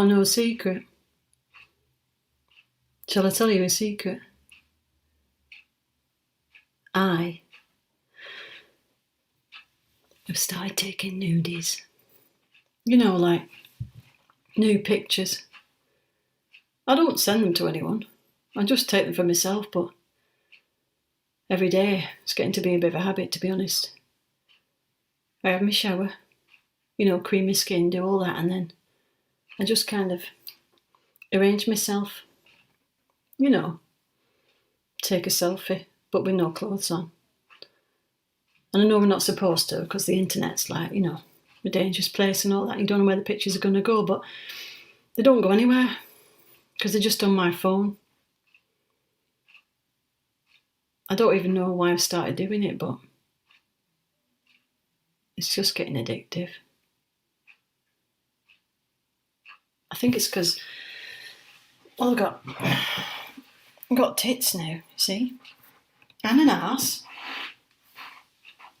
Want to know a secret? Shall I tell you a secret? I have started taking nudies. You know, like nude pictures. I don't send them to anyone. I just take them for myself, but every day it's getting to be a bit of a habit, to be honest. I have my shower, you know, cream my skin, do all that, and then I just kind of arrange myself, you know, take a selfie, but with no clothes on. And I know we're not supposed to, because the internet's like, you know, a dangerous place and all that. You don't know where the pictures are going to go, but they don't go anywhere because they're just on my phone. I don't even know why I've started doing it, but it's just getting addictive. I think it's because, well, I've got tits now, see? And an arse.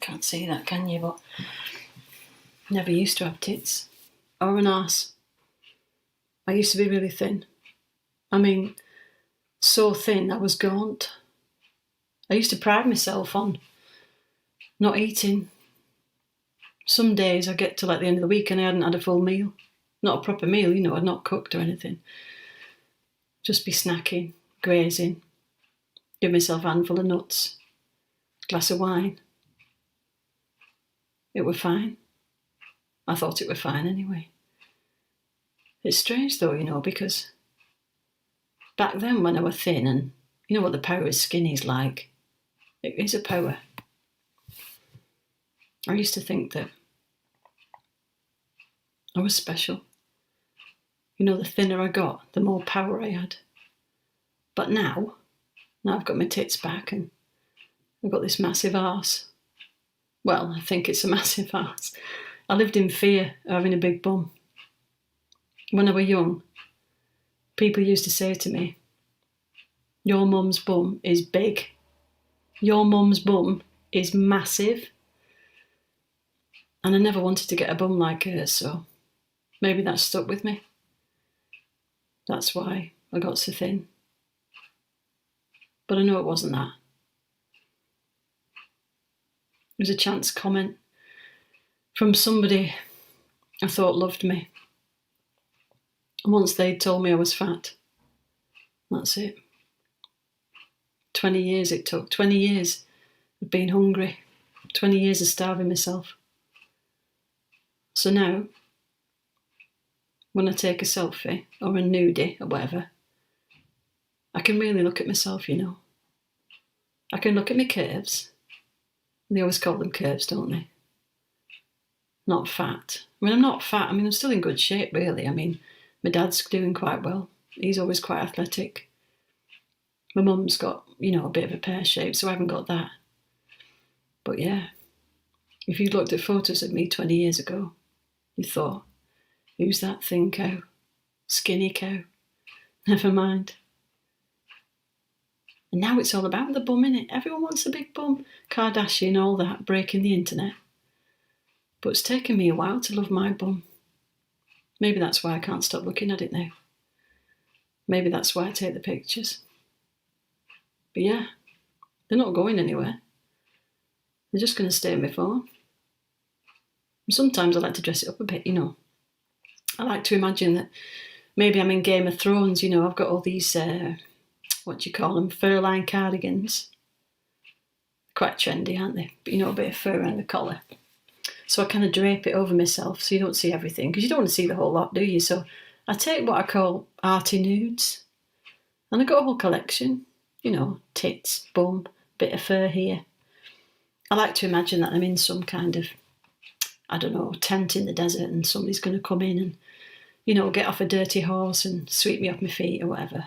Can't see that, can you? But never used to have tits or an arse. I used to be really thin. I mean, so thin I was gaunt. I used to pride myself on not eating. Some days I get to like the end of the week and I hadn't had a full meal. Not a proper meal, you know, I'd not cooked or anything. Just be snacking, grazing, give myself a handful of nuts, glass of wine. It were fine. I thought it were fine anyway. It's strange though, you know, because back then when I was thin, and you know what the power of skin is like, it is a power. I used to think that I was special. You know, the thinner I got, the more power I had. But now I've got my tits back and I've got this massive arse. Well, I think it's a massive arse. I lived in fear of having a big bum. When I was young, people used to say to me, your mum's bum is big. Your mum's bum is massive. And I never wanted to get a bum like hers, so maybe that stuck with me. That's why I got so thin. But I know it wasn't that. It was a chance comment from somebody I thought loved me. Once they'd told me I was fat. That's it. 20 years it took. 20 years of being hungry. 20 years of starving myself. So now, when I take a selfie or a nudie or whatever, I can really look at myself, you know. I can look at my curves. They always call them curves, don't they? Not fat. I mean, I'm not fat. I mean, I'm still in good shape, really. I mean, my dad's doing quite well. He's always quite athletic. My mum's got, you know, a bit of a pear shape, so I haven't got that. But yeah, if you looked at photos of me 20 years ago, you thought, who's that thin cow? Skinny cow? Never mind. And now it's all about the bum, innit? Everyone wants a big bum. Kardashian, all that, breaking the internet. But it's taken me a while to love my bum. Maybe that's why I can't stop looking at it now. Maybe that's why I take the pictures. But yeah, they're not going anywhere. They're just going to stay on my phone. And sometimes I like to dress it up a bit, you know. I like to imagine that maybe I'm in Game of Thrones, you know, I've got all these, what do you call them, fur-lined cardigans. Quite trendy, aren't they? But you know, a bit of fur around the collar. So I kind of drape it over myself so you don't see everything, because you don't want to see the whole lot, do you? So I take what I call arty nudes, and I got a whole collection, you know, tits, bum, bit of fur here. I like to imagine that I'm in some kind of, I don't know, tent in the desert and somebody's going to come in and, you know, get off a dirty horse and sweep me off my feet or whatever.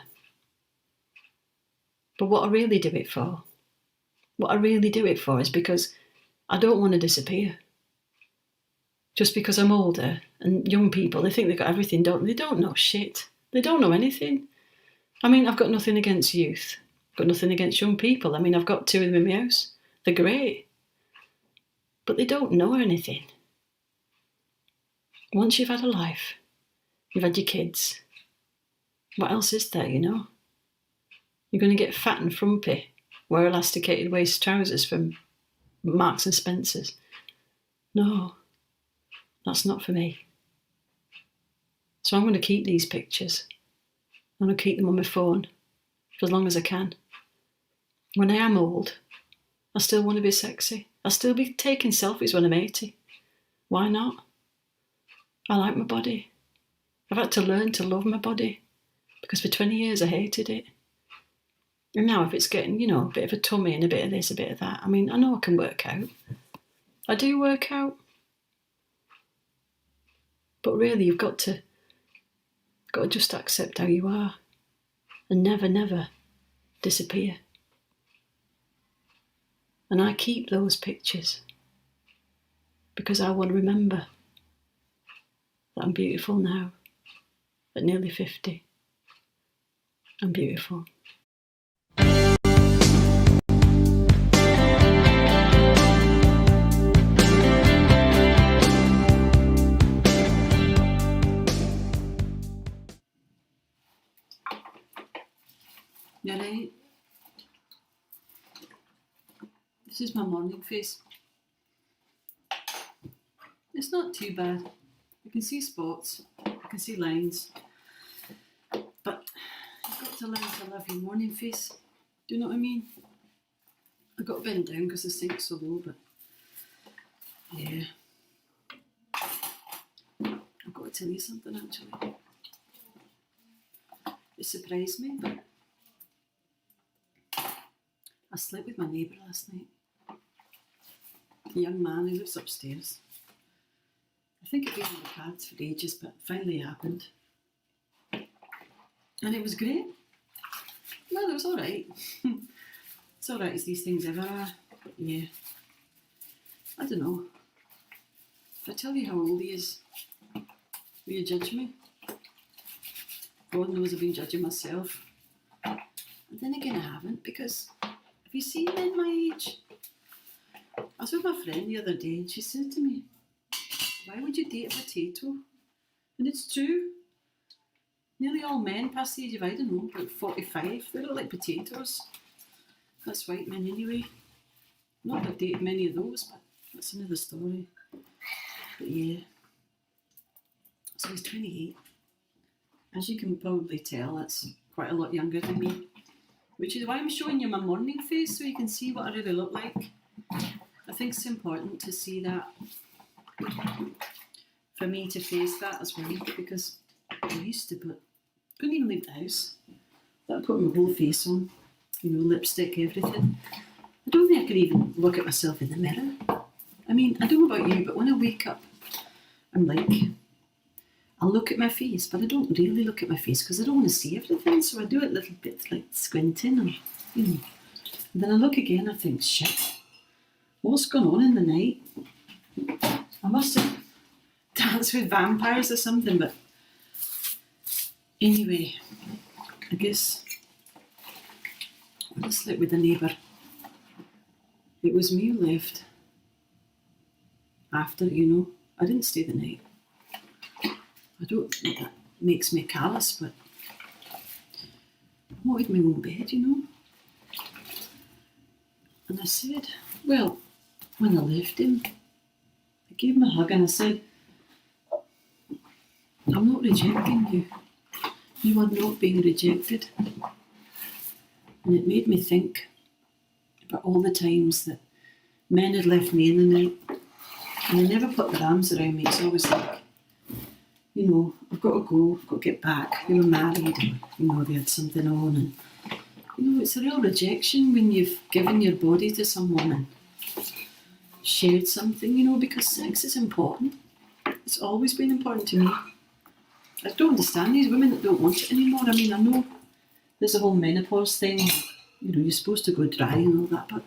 But what I really do it for, is because I don't want to disappear. Just because I'm older, and young people, they think they've got everything, don't they? They don't know shit. They don't know anything. I mean, I've got nothing against youth. I've got nothing against young people. I mean, I've got two of them in my house. They're great. But they don't know anything. Once you've had a life, You've had your kids. What else is there, you know? You're going to get fat and frumpy, wear elasticated waist trousers from Marks and Spencer's. No, that's not for me. So I'm going to keep these pictures. I'm going to keep them on my phone for as long as I can. When I am old, I still want to be sexy. I'll still be taking selfies when I'm 80. Why not? I like my body. I've had to learn to love my body because for 20 years I hated it. And now if it's getting, you know, a bit of a tummy and a bit of this, a bit of that, I mean, I know I can work out. I do work out. But really, you've got to just accept how you are and never, never disappear. And I keep those pictures because I want to remember that I'm beautiful now at nearly 50. I'm beautiful. You alright? This is my morning face. It's not too bad. I can see spots, I can see lines, but you've got to learn to love your morning face. Do you know what I mean? I've got to bend down because the sink's so low, but yeah. I've got to tell you something actually. It surprised me, but I slept with my neighbour last night. A young man who lives upstairs. I think it'd been on the cards for ages, but finally it happened. And it was great. Well, it was alright. It's alright as these things ever are. But yeah. I don't know. If I tell you how old he is, will you judge me? God knows I've been judging myself. And then again I haven't, because have you seen men my age? I was with my friend the other day and she said to me, why would you date a potato? And it's true. Nearly all men past the age of, I don't know, about 45, they look like potatoes. That's white men anyway. Not that I've dated many of those, but that's another story. But yeah. So he's 28. As you can probably tell, that's quite a lot younger than me. Which is why I'm showing you my morning face so you can see what I really look like. I think it's important to see that. For me to face that as well, because I used to, but couldn't even leave the house. I put my whole face on, you know, lipstick, everything. I don't think I could even look at myself in the mirror. I mean, I don't know about you, but when I wake up, I'm like, I'll look at my face, but I don't really look at my face because I don't want to see everything, so I do it a little bit like squinting, and you know. And then I look again, I think, shit, what's going on in the night? I must have danced with vampires or something, but anyway, I guess I slept with a neighbour. It was me who left after, you know. I didn't stay the night. I don't think that makes me callous, but I wanted my own bed, you know. And I said, well, when I left him, I gave him a hug and I said, I'm not rejecting you. You are not being rejected. And it made me think about all the times that men had left me in the night and they never put their arms around me. It's always like, you know, I've got to go, I've got to get back. They were married and, you know, they had something on. And, you know, it's a real rejection when you've given your body to someone and shared something, you know, because sex is important. It's always been important to me. I don't understand these women that don't want it anymore. I mean, I know there's a whole menopause thing, you know, you're supposed to go dry and all that, but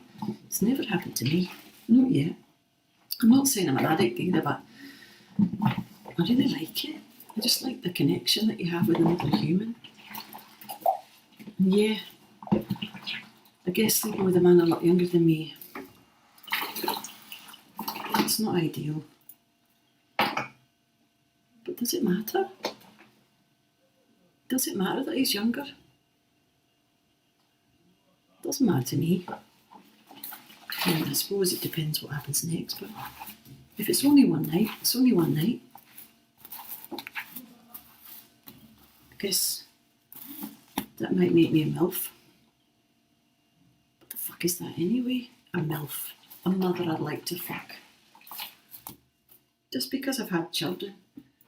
it's never happened to me. Not yet. I'm not saying I'm an addict either, but I really like it. I just like the connection that you have with another human. And yeah, I guess sleeping with a man a lot younger than me, it's not ideal. But does it matter? Does it matter that he's younger? Doesn't matter to me. I mean, I suppose it depends what happens next, but if it's only one night, it's only one night. I guess that might make me a MILF. What the fuck is that anyway? A MILF. A mother I'd like to fuck. Just because I've had children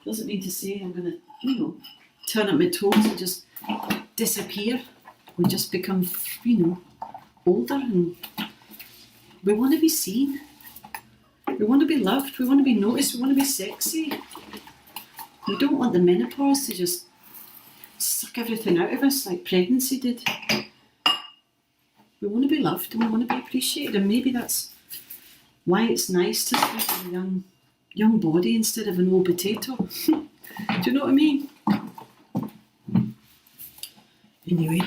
doesn't mean to say I'm going to, turn up my toes and just disappear. We just become, older, and we want to be seen. We want to be loved. We want to be noticed. We want to be sexy. We don't want the menopause to just suck everything out of us like pregnancy did. We want to be loved and we want to be appreciated, and maybe that's why it's nice to sleep in a young body instead of an old potato. Do you know what I mean? Anyway,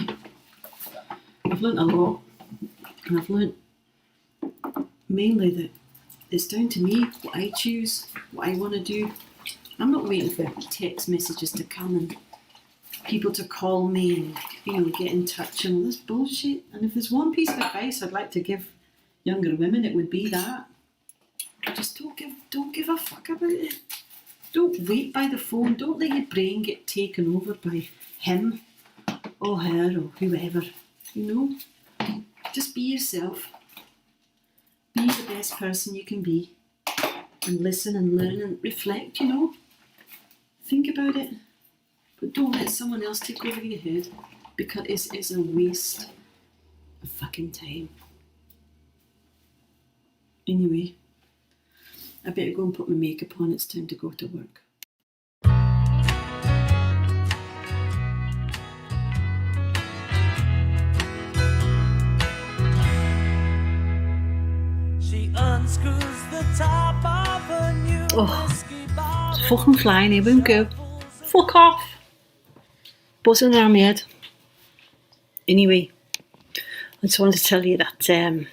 I've learnt a lot, and I've learnt mainly that it's down to me, what I choose, what I want to do. I'm not waiting for text messages to come and people to call me and get in touch and all this bullshit. And if there's one piece of advice I'd like to give younger women, it would be that. Just don't give a fuck about it. Don't wait by the phone. Don't let your brain get taken over by him or her or whoever. Just be yourself. Be the best person you can be, and listen and learn and reflect. Think about it, but don't let someone else take over your head, because it is a waste of fucking time. Anyway, I better go and put my makeup on. It's time to go to work. She unscrews the top of her new whiskey bottle. It's fucking flying here, won't go. Fuck off. Buzzing around my head. Anyway, I just wanted to tell you that I've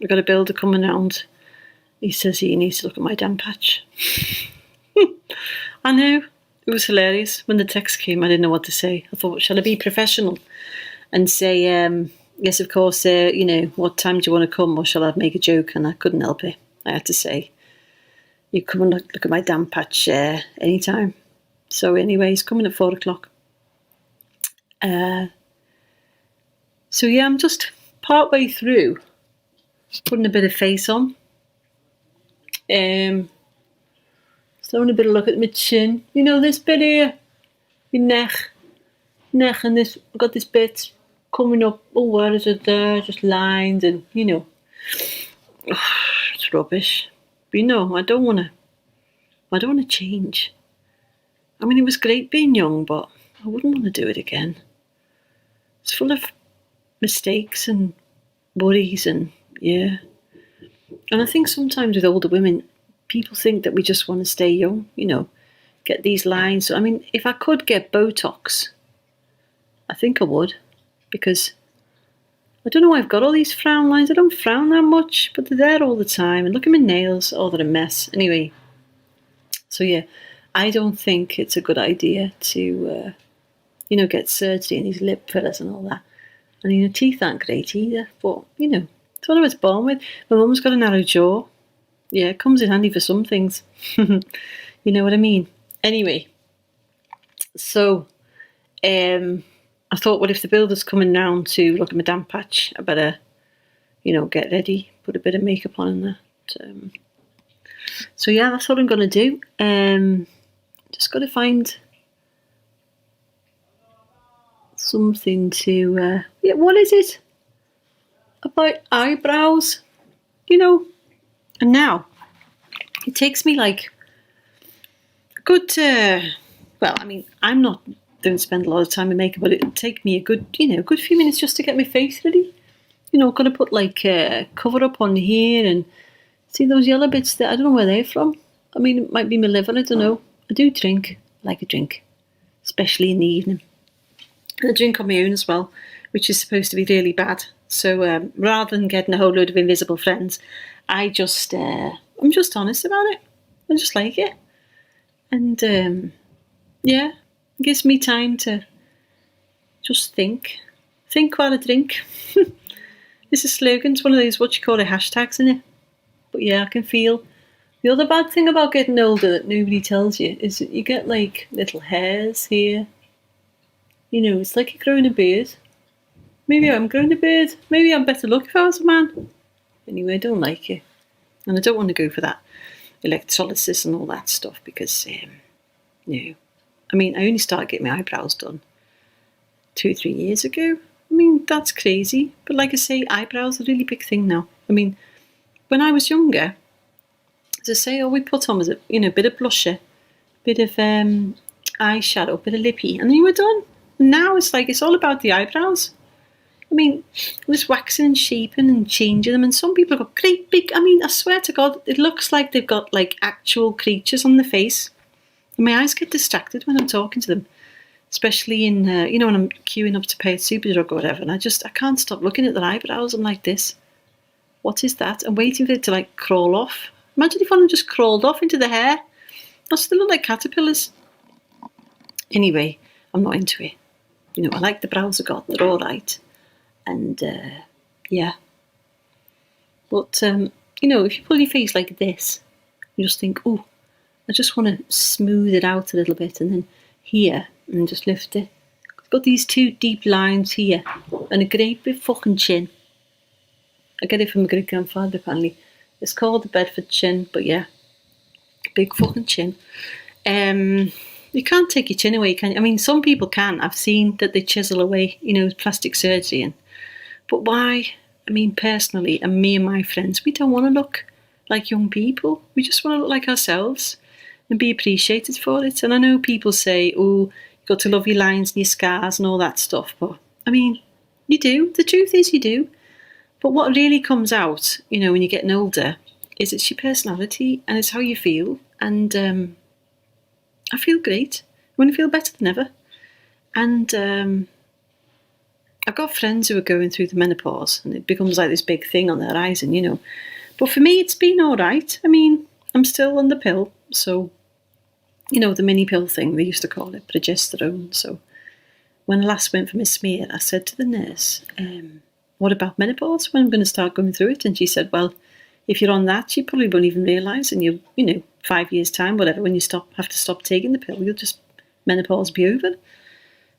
got a builder coming round. He says he needs to look at my damn patch. I know, it was hilarious. When the text came, I didn't know what to say. I thought, shall I be professional and say, yes, of course, what time do you want to come? Or shall I make a joke? And I couldn't help it. I had to say, you come and look at my damn patch anytime. So anyway, he's coming at 4 o'clock. So yeah, I'm just part way through putting a bit of face on. So having a bit of look at my chin. This bit here, your neck, and this. I've got this bit coming up. Oh, where is it there? Just lines, and it's rubbish. But I don't want to change. I mean, it was great being young, but I wouldn't want to do it again. It's full of mistakes and worries, and yeah. And I think sometimes with older women, people think that we just want to stay young, get these lines. So, I mean, if I could get Botox, I think I would, because I don't know why I've got all these frown lines. I don't frown that much, but they're there all the time. And look at my nails. Oh, they're a mess. Anyway, so yeah, I don't think it's a good idea to, get surgery and these lip fillers and all that. And, teeth aren't great either, but, it's what I was born with. My mum's got a narrow jaw. Yeah, it comes in handy for some things. You know what I mean? Anyway, so I thought, well, if the builder's coming round to look at my damp patch, I better, get ready, put a bit of makeup on and that. So yeah, that's what I'm going to do. Just got to find something to, what is it about eyebrows? And now it takes me like a good, don't spend a lot of time in makeup, but it'd take me a good few minutes just to get my face ready. Got to put like cover up on here, and see those yellow bits there. I don't know where they're from. I mean, it might be my liver, I don't know. I do drink, I like a drink, especially in the evening. And I drink on my own as well, which is supposed to be really bad. So rather than getting a whole load of invisible friends, I'm just honest about it. I just like it. And it gives me time to Just think. Think while I drink. It's a slogan. It's one of those, what you call it, hashtags, isn't it? But yeah, I can feel. The other bad thing about getting older that nobody tells you is that you get like little hairs here. You know, it's like you're growing a beard. Maybe I'm growing a beard. Maybe I'm better luck if I was a man. Anyway, I don't like it. And I don't want to go for that electrolysis and all that stuff because, no. I mean, I only started getting my eyebrows done 2 or 3 years ago. I mean, that's crazy. But like I say, eyebrows are a really big thing now. I mean, when I was younger, as I say, all we put on was a bit of blusher, bit of eyeshadow, bit of lippy, and then you were done. And now it's like, it's all about the eyebrows. I mean, just waxing and shaping and changing them. And some people have got great big, I mean, I swear to God, it looks like they've got like actual creatures on their face. And my eyes get distracted when I'm talking to them. Especially in, when I'm queuing up to pay at Superdrug or whatever, and I can't stop looking at their eyebrows. I'm like this. What is that? I'm waiting for it to like crawl off. Imagine if one of them just crawled off into the hair. They'll still look like caterpillars. Anyway, I'm not into it. I like the brows I got. They're all right. And, yeah. But, if you pull your face like this, you just think, oh, I just want to smooth it out a little bit, and then here, and just lift it. I've got these 2 deep lines here, and a great big fucking chin. I get it from my great grandfather, apparently. It's called the Bedford chin, but yeah, big fucking chin. You can't take your chin away, can you? I mean, some people can. I've seen that they chisel away, plastic surgery. But why? I mean, personally, and me and my friends, we don't want to look like young people. We just want to look like ourselves and be appreciated for it. And I know people say, oh, you've got to love your lines and your scars and all that stuff. But, I mean, you do. The truth is you do. But what really comes out, when you're getting older, is it's your personality and it's how you feel. And I feel great. I want to feel better than ever. And I've got friends who are going through the menopause and it becomes like this big thing on the horizon, But for me, it's been all right. I mean, I'm still on the pill. So, the mini pill thing, they used to call it progesterone. So when I last went for my smear, I said to the nurse, what about menopause? When I'm going to start going through it? And she said, well, if you're on that, you probably won't even realise in 5 years' time, whatever, when you have to stop taking the pill, you'll just, menopause be over.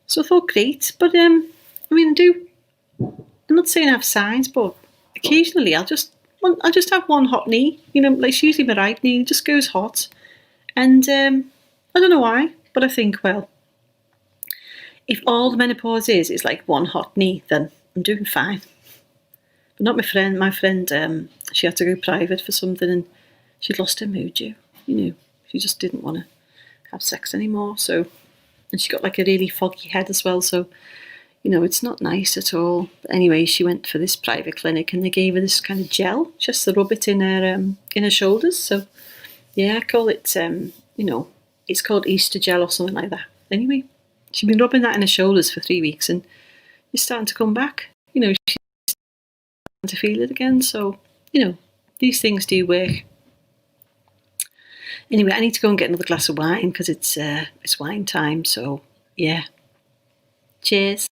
So I thought, great. But, I'm not saying I have signs, but occasionally I'll just have one hot knee, like it's usually my right knee, it just goes hot. And I don't know why, but I think, well, if all the menopause is like one hot knee, then I'm doing fine. But not my friend. My friend, she had to go private for something and she'd lost her mojo. She just didn't want to have sex anymore. So, and she got like a really foggy head as well. So, it's not nice at all. But anyway, she went for this private clinic and they gave her this kind of gel just to rub it in her shoulders. So, yeah, I call it, it's called Easter gel or something like that. Anyway, she'd been rubbing that in her shoulders for 3 weeks and it's starting to come back. She's starting to feel it again. So, these things do work. Anyway, I need to go and get another glass of wine because it's wine time. So, yeah. Cheers.